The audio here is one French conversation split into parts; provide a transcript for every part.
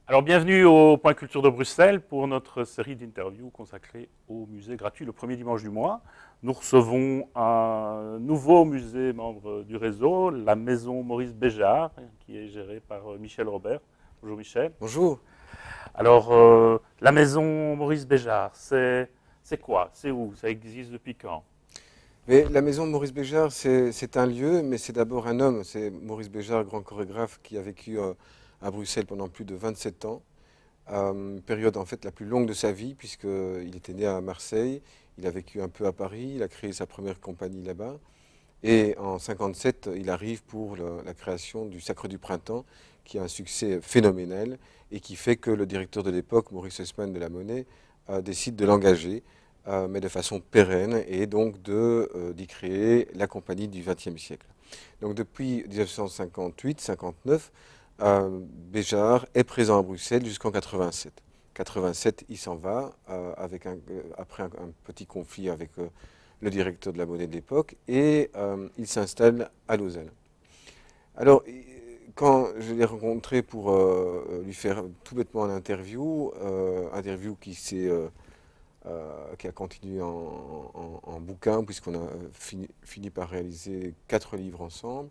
Alors, bienvenue au Point Culture de Bruxelles pour notre série d'interviews consacrée au musée gratuit le premier dimanche du mois. Nous recevons un nouveau musée membre du réseau, la Maison Maurice Béjart, qui est gérée par Michel Robert. Bonjour Michel. Bonjour. Alors, la Maison Maurice Béjart, c'est quoi? C'est où? Ça existe depuis quand? Mais la maison de Maurice Béjart, c'est un lieu, mais c'est d'abord un homme. C'est Maurice Béjart, grand chorégraphe, qui a vécu à Bruxelles pendant plus de 27 ans. Période en fait la plus longue de sa vie, puisqu'il était né à Marseille, il a vécu un peu à Paris, il a créé sa première compagnie là-bas. Et en 57, il arrive pour la création du Sacre du Printemps, qui a un succès phénoménal et qui fait que le directeur de l'époque, Maurice Haussmann de la Monnaie, décide de l'engager, mais de façon pérenne, et donc d'y créer la compagnie du XXe siècle. Donc depuis 1958-59, Béjart est présent à Bruxelles jusqu'en 87. 87, il s'en va après un petit conflit avec le directeur de la Monnaie de l'époque, et il s'installe à Lausanne. Alors, quand je l'ai rencontré pour lui faire tout bêtement une interview qui a continué en bouquin, puisqu'on a fini par réaliser 4 livres ensemble,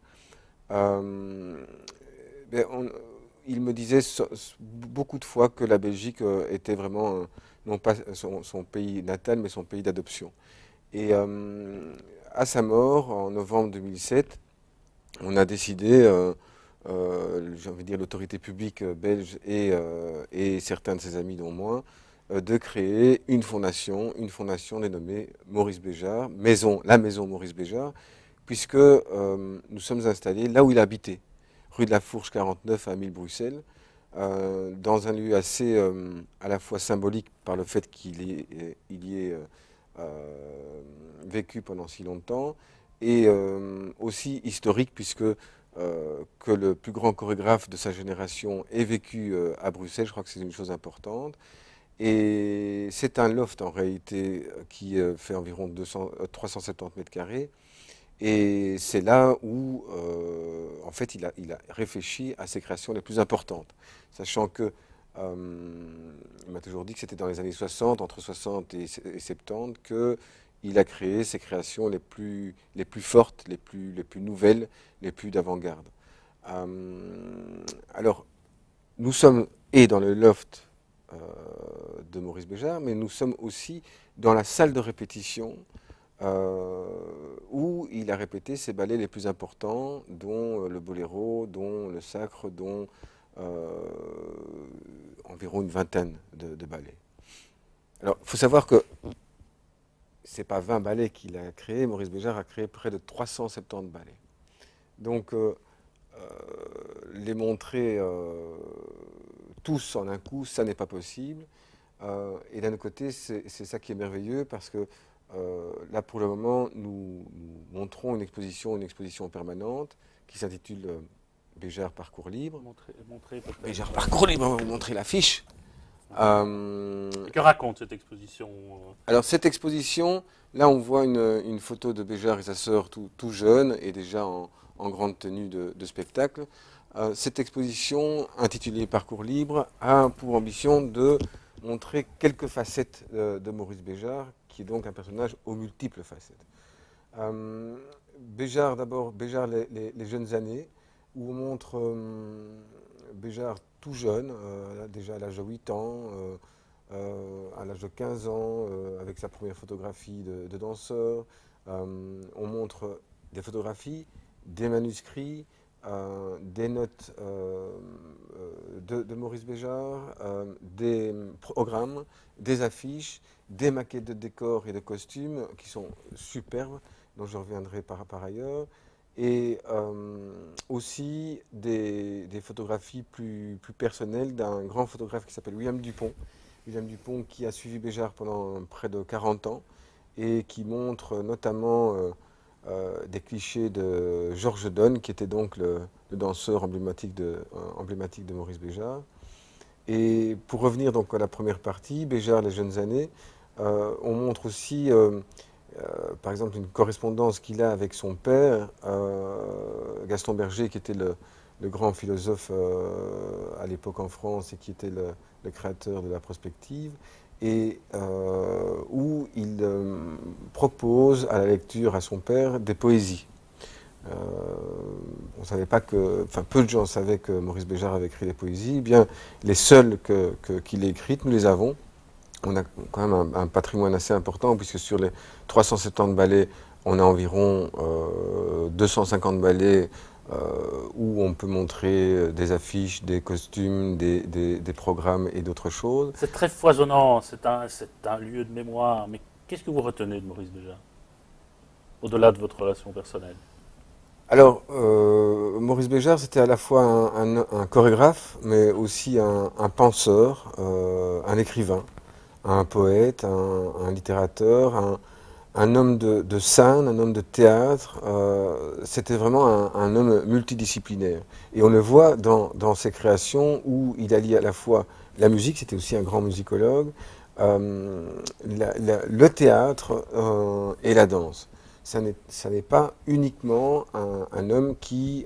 euh, ben, il me disait beaucoup de fois que la Belgique était vraiment, non pas son pays natal, mais son pays d'adoption. Et à sa mort, en novembre 2007, on a décidé, j'ai envie de dire l'autorité publique belge et certains de ses amis, dont moi, de créer une fondation dénommée Maurice Béjart, la maison Maurice Béjart, puisque nous sommes installés là où il habitait, rue de la Fourche 49 à 1000 Bruxelles, dans un lieu assez à la fois symbolique par le fait il y ait vécu pendant si longtemps, et aussi historique puisque que le plus grand chorégraphe de sa génération ait vécu à Bruxelles, je crois que c'est une chose importante. Et c'est un loft en réalité qui fait environ 370 mètres carrés. Et c'est là où, en fait, il a réfléchi à ses créations les plus importantes, sachant que il m'a toujours dit que c'était dans les années 60, entre 60 et 70, qu'il a créé ses créations les plus fortes, les plus nouvelles, les plus d'avant-garde. Alors, nous sommes et dans le loft euh, de Maurice Béjart, mais nous sommes aussi dans la salle de répétition euh, où il a répété ses ballets les plus importants, dont le boléro, dont le sacre, dont euh, environ une vingtaine de ballets. Alors, il faut savoir que c'est pas 20 ballets qu'il a créés, Maurice Béjart a créé près de 370 ballets. Donc, euh, les montrer tous en un coup, ça n'est pas possible. Et d'un autre côté, c'est ça qui est merveilleux parce que là, pour le moment, nous montrons une exposition permanente qui s'intitule Béjart Parcours Libre. Montrer peut-être. Béjart Parcours Libre, on va vous montrer l'affiche. Que raconte cette exposition? Alors, cette exposition, là, on voit une photo de Béjart et sa sœur tout jeunes et déjà en grande tenue de spectacle. Cette exposition, intitulée Parcours Libre, a pour ambition de montrer quelques facettes de Maurice Béjart, qui est donc un personnage aux multiples facettes. Béjart, d'abord, Béjart, les jeunes années, où on montre Béjart tout jeune, déjà à l'âge de 8 ans, à l'âge de 15 ans, avec sa première photographie de danseur. On montre des photographies, des manuscrits, des notes de Maurice Béjart, des programmes, des affiches, des maquettes de décors et de costumes qui sont superbes, dont je reviendrai par ailleurs, et aussi des photographies plus personnelles d'un grand photographe qui s'appelle William Dupont. William Dupont qui a suivi Béjart pendant près de 40 ans et qui montre notamment des clichés de Georges Donne, qui était donc le danseur emblématique de Maurice Béjart. Et pour revenir donc à la première partie, Béjart, les jeunes années, on montre aussi, par exemple, une correspondance qu'il a avec son père, Gaston Berger, qui était le grand philosophe à l'époque en France et qui était le créateur de la prospective, et où il propose à la lecture à son père des poésies. On savait pas que, enfin peu de gens savaient que Maurice Béjart avait écrit des poésies. Eh bien, les seules qu'il ait écrites, nous les avons. On a quand même un patrimoine assez important puisque sur les 370 ballets, on a environ 250 ballets où on peut montrer des affiches, des costumes, des programmes et d'autres choses. C'est très foisonnant, c'est un lieu de mémoire. Mais qu'est-ce que vous retenez de Maurice Béjart, au-delà de votre relation personnelle? Alors, Maurice Béjart, c'était à la fois un chorégraphe, mais aussi un penseur, un écrivain, un poète, un littérateur, un homme de scène, un homme de théâtre. C'était vraiment un homme multidisciplinaire. Et on le voit dans ses créations où il allie à la fois la musique, c'était aussi un grand musicologue, le théâtre et la danse. Ça n'est pas uniquement un homme qui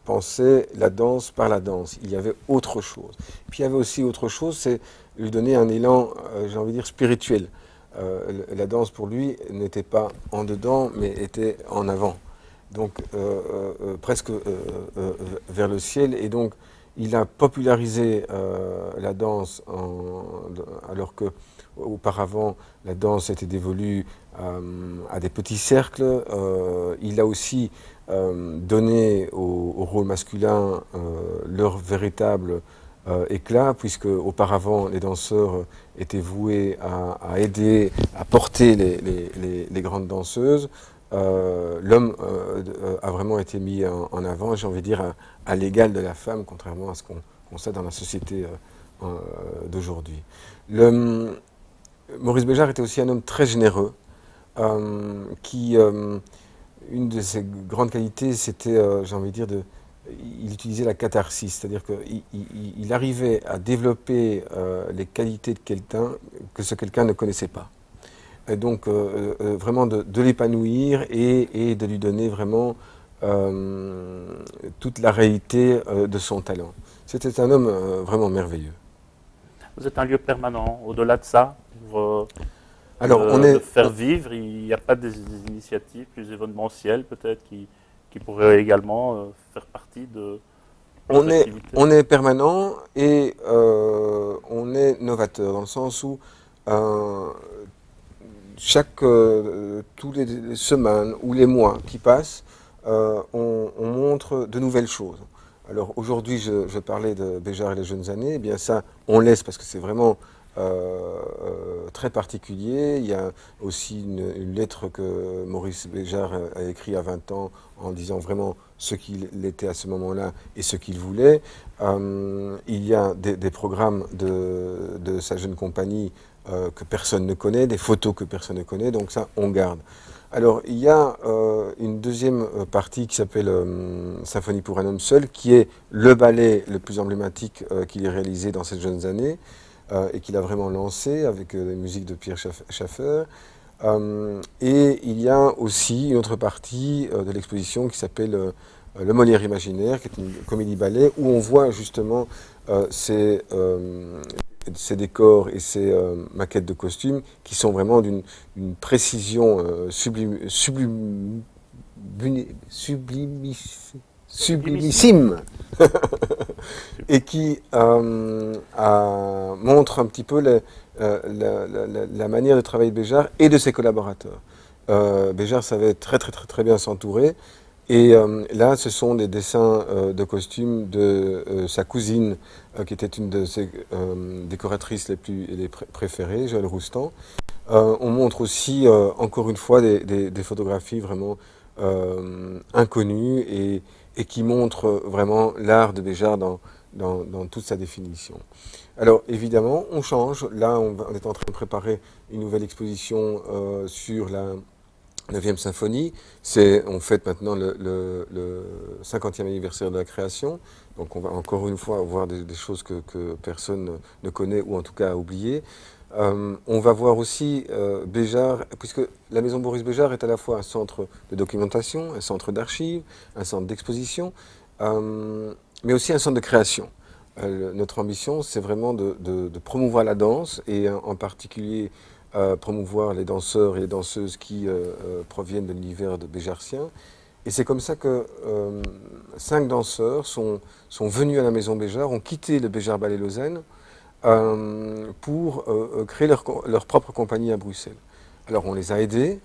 pensait la danse par la danse. Il y avait autre chose. Puis il y avait aussi autre chose, c'est lui donner un élan, j'ai envie de dire, spirituel. La danse pour lui n'était pas en dedans, mais était en avant. Donc presque vers le ciel. Et donc il a popularisé la danse alors que auparavant la danse était dévolue à des petits cercles. Il a aussi donné au rôle masculin leur véritable éclat, puisque auparavant les danseurs étaient voués à aider, à porter les grandes danseuses. L'homme a vraiment été mis en avant, j'ai envie de dire, à l'égal de la femme, contrairement à ce qu'on constate dans la société d'aujourd'hui. Maurice Béjart était aussi un homme très généreux, qui, une de ses grandes qualités, c'était, j'ai envie de dire, il utilisait la catharsis, c'est-à-dire qu'il arrivait à développer les qualités de quelqu'un que ce quelqu'un ne connaissait pas. Et donc, vraiment de l'épanouir et de lui donner vraiment toute la réalité de son talent. C'était un homme vraiment merveilleux. Vous êtes un lieu permanent, au-delà de ça, pour Alors, le faire vivre. Il n'y a pas des initiatives plus événementielles, peut-être, qui pourraient également faire partie de votre activité? On est permanent et on est novateur, dans le sens où tous les semaines ou les mois qui passent, on montre de nouvelles choses. Alors aujourd'hui, je parlais de Béjart et les jeunes années, eh bien ça, on laisse parce que c'est vraiment très particulier. Il y a aussi une lettre que Maurice Béjart a écrite à 20 ans en disant vraiment ce qu'il était à ce moment-là et ce qu'il voulait. Il y a des programmes de sa jeune compagnie que personne ne connaît, des photos que personne ne connaît, donc ça, on garde. Alors, il y a une deuxième partie qui s'appelle Symphonie pour un homme seul, qui est le ballet le plus emblématique qu'il ait réalisé dans ces jeunes années et qu'il a vraiment lancé avec les musiques de Pierre Schaeffer. Et il y a aussi une autre partie de l'exposition qui s'appelle Le Molière imaginaire, qui est une comédie-ballet, où on voit justement ces décors et ces maquettes de costumes qui sont vraiment d'une précision sublimissime et qui montre un petit peu la manière de travailler de Béjart et de ses collaborateurs. Béjart savait très bien s'entourer. Et là, ce sont des dessins de costumes de sa cousine, qui était une de ses décoratrices les préférées, Joëlle Roustan. On montre aussi, encore une fois, des photographies vraiment inconnues et qui montrent vraiment l'art de Béjart dans toute sa définition. Alors, évidemment, on change. Là, on est en train de préparer une nouvelle exposition sur la 9e symphonie. On fête maintenant le 50e anniversaire de la création. Donc on va encore une fois voir des choses que personne ne connaît ou en tout cas a oubliées. On va voir aussi Béjart, puisque la maison Maurice Béjart est à la fois un centre de documentation, un centre d'archives, un centre d'exposition. mais aussi un centre de création. Notre ambition, c'est vraiment de promouvoir la danse et en particulier promouvoir les danseurs et les danseuses qui proviennent de l'univers de béjartien. Et c'est comme ça que 5 danseurs sont venus à la Maison Béjart, ont quitté le Béjart Ballet Lausanne pour créer leur propre compagnie à Bruxelles. Alors on les a aidés,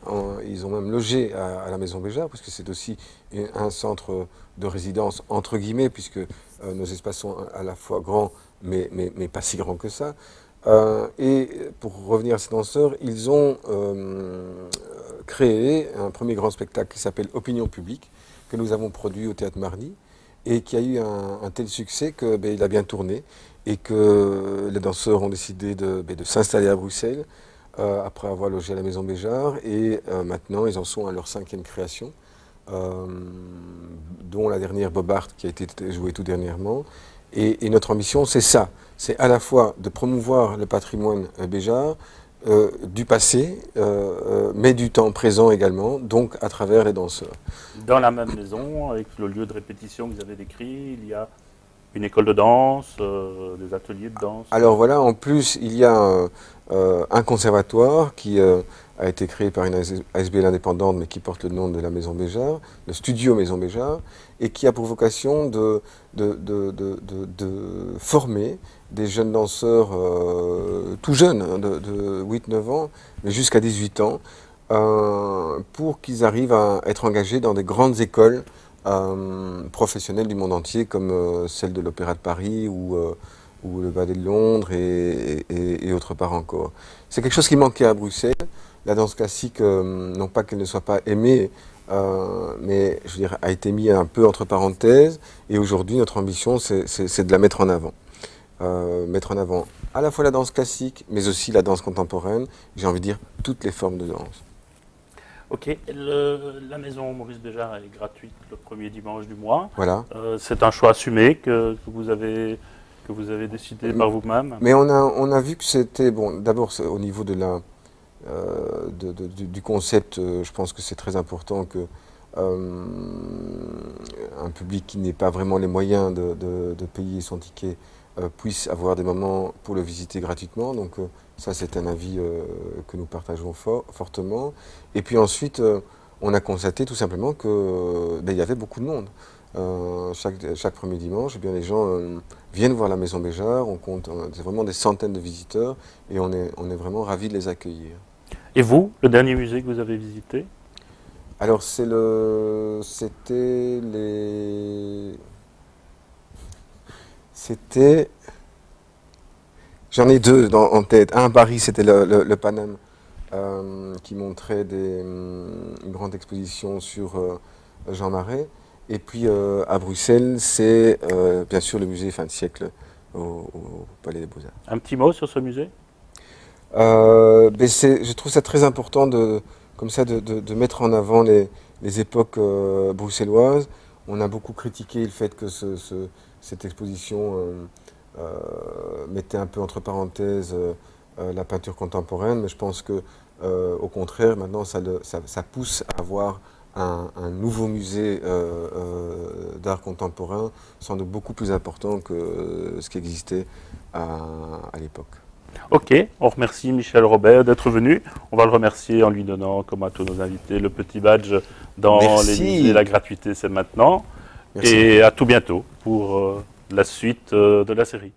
ils ont même logé à la Maison Béjart, parce que c'est aussi un centre de résidence entre guillemets, puisque nos espaces sont à la fois grands, mais pas si grands que ça. Et pour revenir à ces danseurs, ils ont créé un premier grand spectacle qui s'appelle Opinion publique, que nous avons produit au Théâtre Marly, et qui a eu un tel succès qu'il a bien tourné, et que les danseurs ont décidé de s'installer à Bruxelles, après avoir logé à la Maison Béjart, et maintenant ils en sont à leur 5e création, dont la dernière Bobart qui a été jouée tout dernièrement. Et notre ambition, c'est ça, c'est à la fois de promouvoir le patrimoine Béjart, du passé, mais du temps présent également, donc à travers les danseurs. Dans la même maison, avec le lieu de répétition que vous avez décrit, il y a une école de danse, des ateliers de danse. Alors voilà, en plus, il y a un conservatoire qui a été créé par une ASBL indépendante, mais qui porte le nom de la Maison Béjart, le studio Maison Béjart, et qui a pour vocation de former des jeunes danseurs tout jeunes, hein, de 8-9 ans, mais jusqu'à 18 ans, pour qu'ils arrivent à être engagés dans des grandes écoles professionnelles du monde entier, comme celle de l'Opéra de Paris ou le Ballet de Londres et autre part encore. C'est quelque chose qui manquait à Bruxelles. La danse classique, non pas qu'elle ne soit pas aimée, mais je veux dire, a été mise un peu entre parenthèses. Et aujourd'hui, notre ambition, c'est de la mettre en avant. Mettre en avant à la fois la danse classique, mais aussi la danse contemporaine. J'ai envie de dire toutes les formes de danse. Ok, la maison Maurice Béjart est gratuite le premier dimanche du mois. Voilà. C'est un choix assumé que vous avez décidé par vous-même. Mais on a vu que c'était, bon, d'abord au niveau de du concept, je pense que c'est très important que un public qui n'ait pas vraiment les moyens de payer son ticket puisse avoir des moments pour le visiter gratuitement. Donc ça, c'est un avis que nous partageons fortement. Et puis ensuite, on a constaté tout simplement que il y avait beaucoup de monde. Chaque premier dimanche, eh bien, les gens viennent voir la Maison Béjart. On compte, c'est vraiment des centaines de visiteurs et on est vraiment ravis de les accueillir. Et vous, le dernier musée que vous avez visité? Alors c'était j'en ai deux en tête. Un à Paris, c'était le Paname, qui montrait une grande exposition sur Jean Marais. Et puis à Bruxelles, c'est bien sûr le musée fin de siècle au Palais des Beaux-Arts. Un petit mot sur ce musée? Je trouve ça très important comme ça, de mettre en avant les époques bruxelloises. On a beaucoup critiqué le fait que cette exposition mettait un peu entre parenthèses la peinture contemporaine, mais je pense que au contraire, maintenant, ça pousse à avoir un nouveau musée d'art contemporain, sans doute beaucoup plus important que ce qui existait à l'époque. Ok, on remercie Michel Robert d'être venu. On va le remercier en lui donnant, comme à tous nos invités, le petit badge dans les musées. La gratuité, c'est maintenant. Merci. Et à tout bientôt pour la suite de la série.